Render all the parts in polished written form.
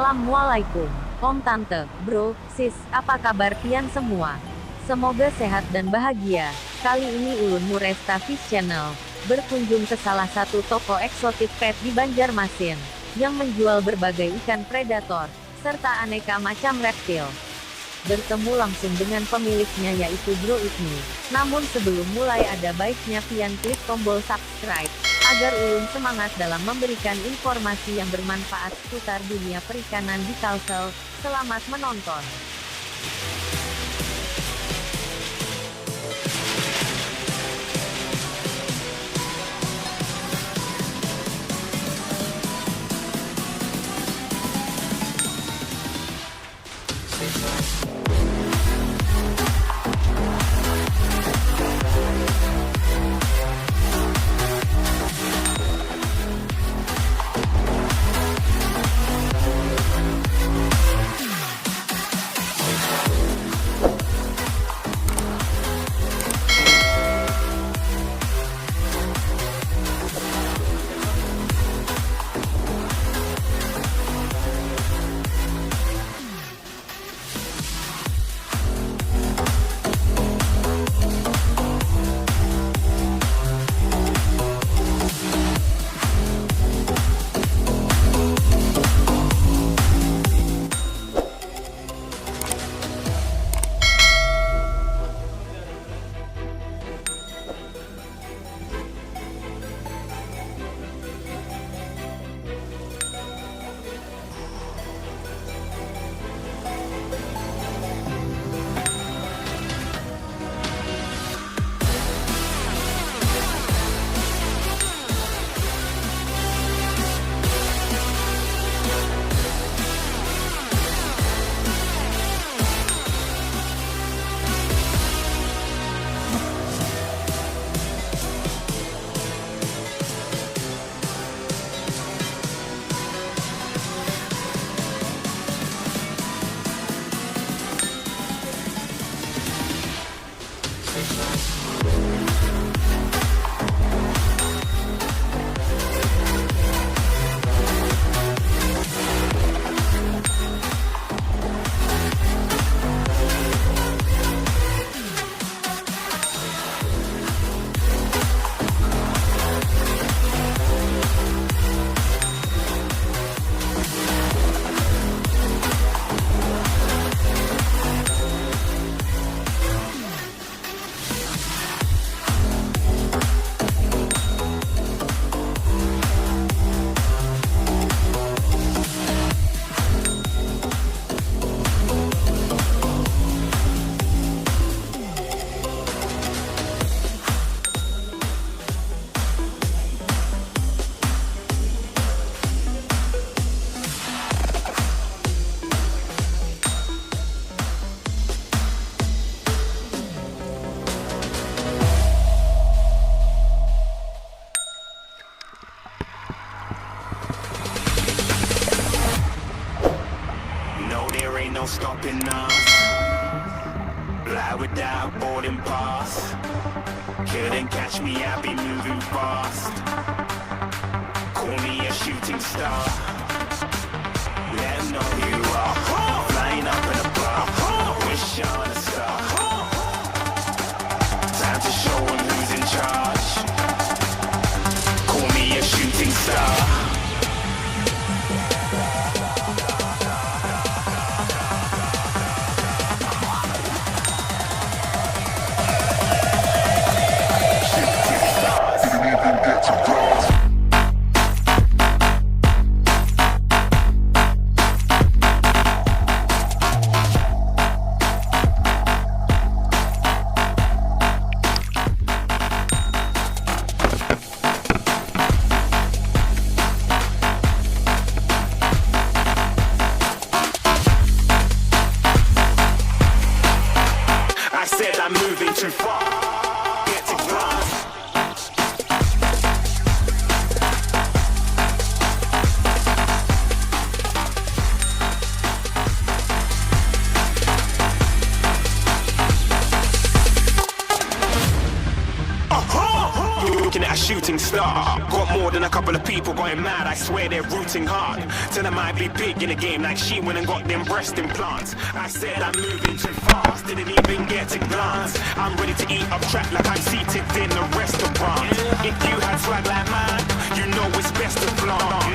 Assalamualaikum, Om Tante, Bro, Sis, apa kabar pian semua? Semoga sehat dan bahagia. Kali ini Ulun Muresta Fish Channel berkunjung ke salah satu toko eksotik pet di Banjarmasin yang menjual berbagai ikan predator serta aneka macam reptil. Bertemu langsung dengan pemiliknya yaitu Bro Ibnu. Namun sebelum mulai ada baiknya pian klik tombol subscribe agar Ulun semangat dalam memberikan informasi yang bermanfaat seputar dunia perikanan di Kalsel. Selamat menonton. No stopping us. Fly without boarding pass. Couldn't catch me, I be moving fast. Call me a shooting star. Let 'em know who you are. Flying up in a bar. Wish on a star. Time to show 'em who's in charge. Call me a shooting star. I'm moving too far. Get to glass. You're looking at a shooting star. Got more than a couple of people going mad, I swear they're rooting hard. Till I might be big in the game like she went and got them breast implants. I said I'm moving too fast, didn't even get a glance. I'm ready to eat up track like I'm seated in a restaurant. If you had swag like mine, you know it's best to flaunt.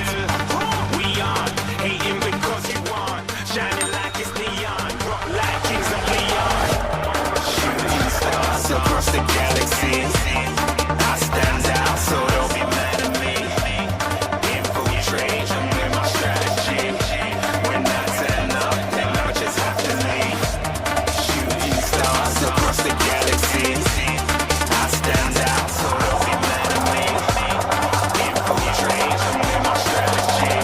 We aren't hating because you aren't shining like it's neon, rock like kings of Leon. Shooting stars across the galaxy. I stand out, so don't be mad at me. Infiltration with my strategy. When I turn up, then I just have to leave. Shooting stars across the galaxy. I stand out, so don't be mad at me. Infiltration with my strategy.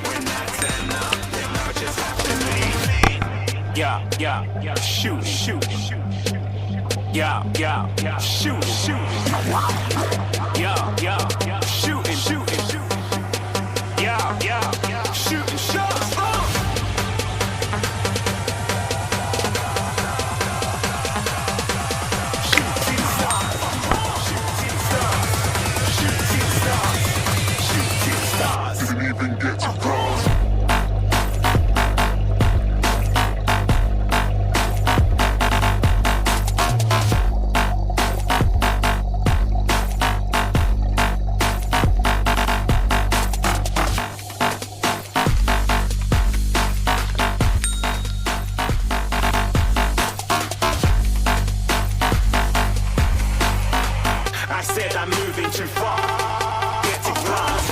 When I turn up, then I just have to leave. Yeah, shoot, shoot. Yeah, shoot, shoot. Yeah, shooting, shooting, shooting. Yeah, shooting shots. Shooting stars, shooting stars, shooting stars, shooting stars. Didn't even get to cross. I said I'm moving too far. Get to glass.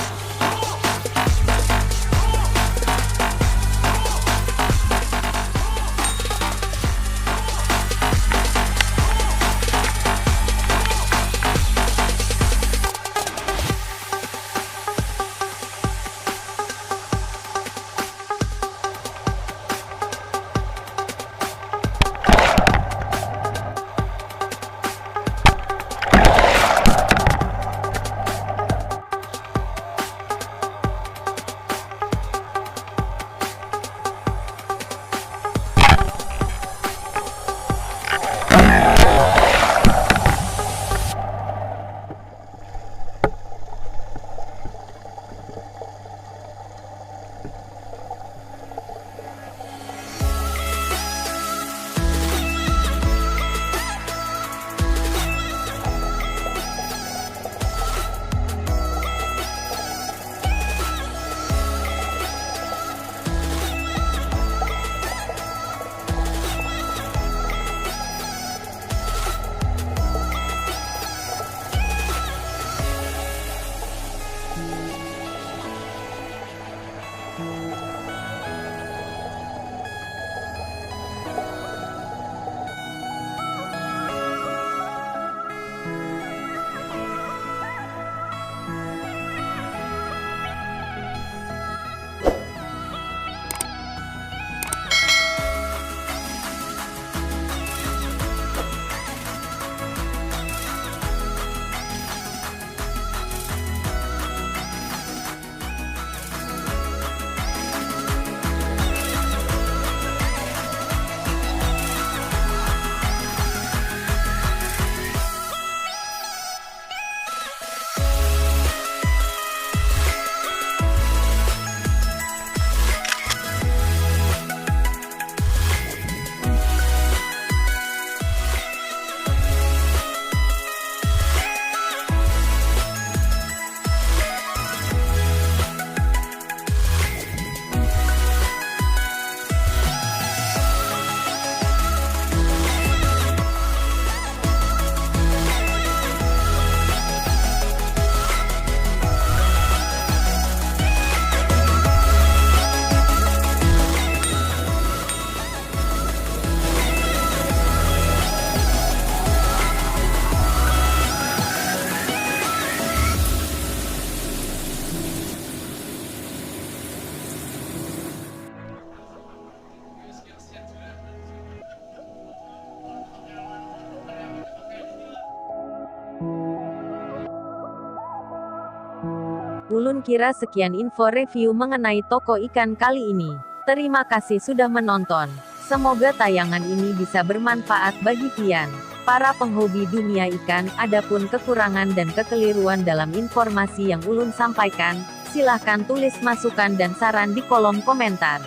Ulun kira sekian info review mengenai toko ikan kali ini. Terima kasih sudah menonton. Semoga tayangan ini bisa bermanfaat bagi pian. para penghobi dunia ikan. Adapun kekurangan dan kekeliruan dalam informasi yang Ulun sampaikan, silahkan tulis masukan dan saran di kolom komentar.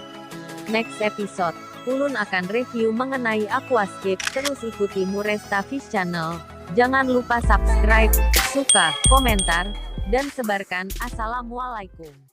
Next episode, Ulun akan review mengenai aquascape. Terus ikuti Muresta Fish Channel. Jangan lupa subscribe, suka, komentar, dan sebarkan. Assalamualaikum.